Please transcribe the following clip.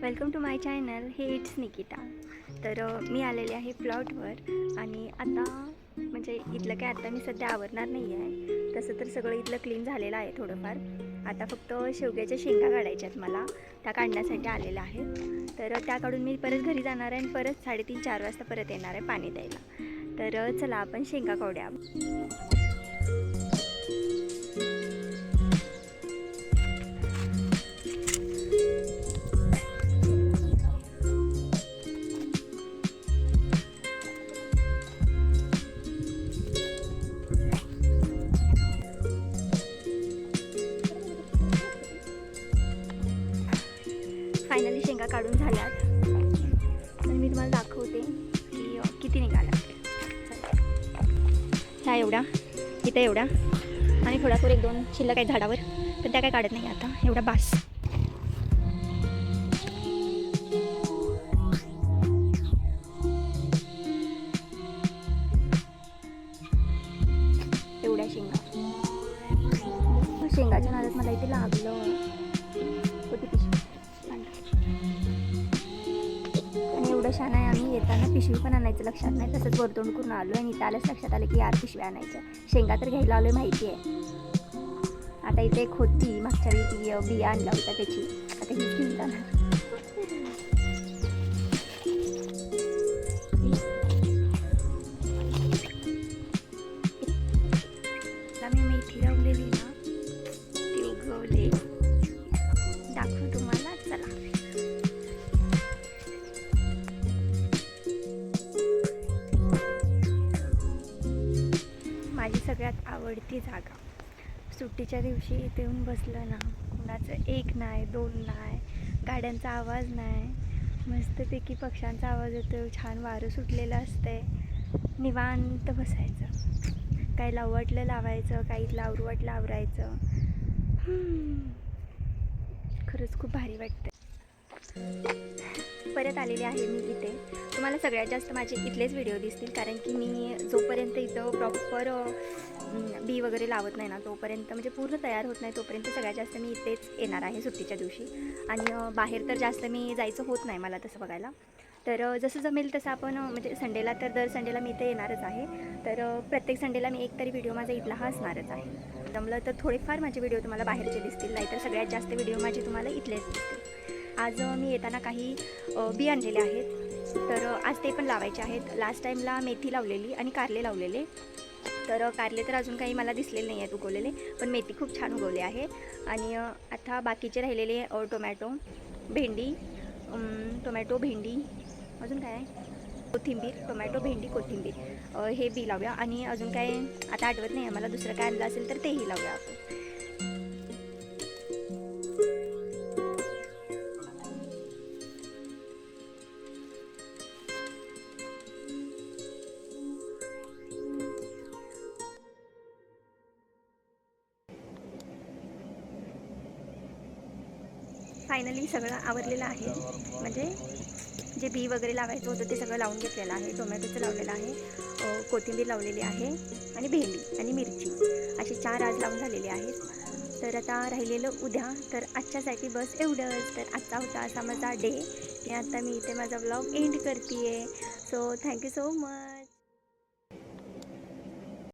Welcome to my channel. Hey it's Nikita. तर मी आलेले आहे प्लॉटवर आणि आता म्हणजे इथलं काय आता मी सध्या आवरणार नाही आहे. तसं तर सगळं इथलं क्लीन झालेलं आहे थोडंफार. आता फक्त शेवग्याच्या शेंगा काढायच्या आहेत मला, त्या काढण्यासाठी आलेल्या आहेत. तर त्या काढून मी परत घरी जाणार आहे आणि परत 3:30-4 वाजता परत येणार आहे पाणी द्यायला. तर चला आपण शेंगा काढूया. फायनली शेंगा काढून झाल्यात आणि मी तुम्हाला दाखवते की किती निघाला. ह्या एवढ्या, इथं एवढ्या आणि थोड्याफार 1-2 शिल्लक आहे झाडावर, पण त्या काय काढत नाही आता. एवढा बास. एवढ्या शेंगाच्या नादात मला इथे लागलं होती पिशवी. आणि एवढं छान आहे, आम्ही येताना पिशवी पण आणायचं लक्षात नाही, तसंच वर्तवण करून आलो आणि इथं आल्याच लक्षात आलं की यार पिशवी आणायचं. शेंगा तर घ्यायला आलो माहिती आहे. आता इथे एक होती मागच्या वेळी ती बिया आणला होता त्याची, आता ही घेऊन जाणार. मी मेथी लावलेली ना, ती उगवले, दाखवू तुम्हाला. चला. माझी सगळ्यात आवडती जागा. सुट्टीच्या दिवशी इथे येऊन बसलं ना, कुणाचं 1 नाही 2 नाही, गाड्यांचा आवाज नाही, मस्तपैकी पक्ष्यांचा आवाज येतो, छान वारं सुटलेलं असतंय, निवांत बसायचं. काही लावू वाटलं लावायचं, काही आवरू वाटलं आवरायचं. खरंच खूप भारी वाटतं. परत आलेले आहे मी इथे. तुम्हाला सगळ्यात जास्त माझे इथलेच व्हिडिओ दिसतील, कारण की मी जोपर्यंत इथं प्रॉपर बी वगैरे लावत नाही ना, तोपर्यंत म्हणजे पूर्ण तयार होत नाही तोपर्यंत सगळ्यात जास्त मी इथेच येणार आहे सुट्टीच्या दिवशी. आणि बाहेर तर जास्त मी जायचं होत नाही मला तसं बघायला. तर जसं जमेल तसं आपण म्हणजे संडेला तर दर संडेला मी इथे येणारच आहे. तर प्रत्येक संडेला मी एक तरी व्हिडिओ माझा इथला हा असणारच आहे. जमलं तर थोडेफार माझे व्हिडिओ तुम्हाला बाहेरचे दिसतील, नाहीतर सगळ्यात जास्त व्हिडिओ माझे तुम्हाला इथलेच दिसतील. आज मी येताना काही बी आणलेले आहेत, तर आज ते पण लावायचे आहेत. लास्ट टाईमला मेथी लावलेली आणि कारले लावलेले. तर कारले तर अजून काही मला दिसलेले नाही आहेत उगवलेले, पण मेथी खूप छान उगवली आहे. आणि आता बाकीचे राहिलेले टोमॅटो, भेंडी, भेंडी, अजून काय आहे, कोथिंबीर, टोमॅटो, भेंडी, कोथिंबीर, हे बी लावूया. आणि अजून काय आता आठवत नाही आहे मला, दुसरं काय आणलं असेल तर तेही लावूया आपण. फायनली सगळं आवरलेलं आहे. म्हणजे जे बी वगैरे लावायचं होतं ते सगळं लावून घेतलेलं आहे. टोमॅटोचं लावलेलं आहे, कोथिंबीर लावलेली आहे आणि भेंडी आणि मिरची, अशी 4 आज लावून झालेली आहेत. तर आता राहिलेलं उद्या. तर आजच्यासाठी बस एवढंच. तर आजचा होता असा माझा डे, की आता मी इथे माझा व्लॉग एंड करते आहे. So thank you so much.